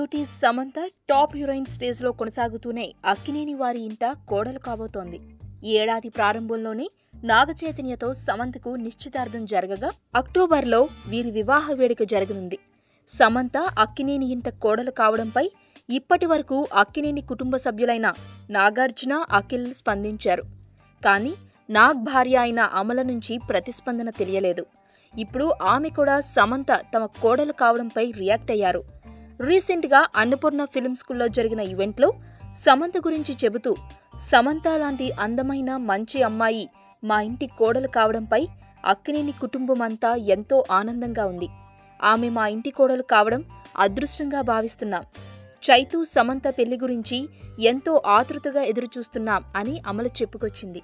Beauty Samantha top heroine స్టేజ్లో కొనసాగుతూనే అక్కినేని వారి ఇంట కోడలు కాబోతోంది. ఈ ఏడాది ప్రారంభంలోనే నాగచైతన్యతో సమంతకు నిశ్చితార్థం జరగగా అక్టోబర్లో వీరి వివాహ వేడుక జరగనుంది. సమంత అక్కినేని ఇంట కోడలు కావడంపై ఇప్పటి వరకు అక్కినేని కుటుంబ సభ్యులైన నాగార్జున, అఖిల్ స్పందించారు. కానీ నాగ్ భార్య అయిన అమల నుంచి ప్రతిస్పందన తెలియలేదు. ఇప్పుడు ఆమె కూడా సమంత తమ కోడలు కావడంపై రియాక్ట్ అయ్యారు. రీసెంట్గా అన్నపూర్ణ ఫిల్మ్ స్కూల్లో జరిగిన ఈవెంట్లో సమంత గురించి చెబుతూ, సమంత లాంటి అందమైన మంచి అమ్మాయి మా ఇంటి కోడలు కావడంపై అక్కినేని కుటుంబం అంతా ఎంతో ఆనందంగా ఉంది. ఆమె మా ఇంటి కోడలు కావడం అదృష్టంగా భావిస్తున్నాం. చైతు, సమంత పెళ్లి గురించి ఎంతో ఆతృతగా ఎదురుచూస్తున్నాం అని అమల చెప్పుకొచ్చింది.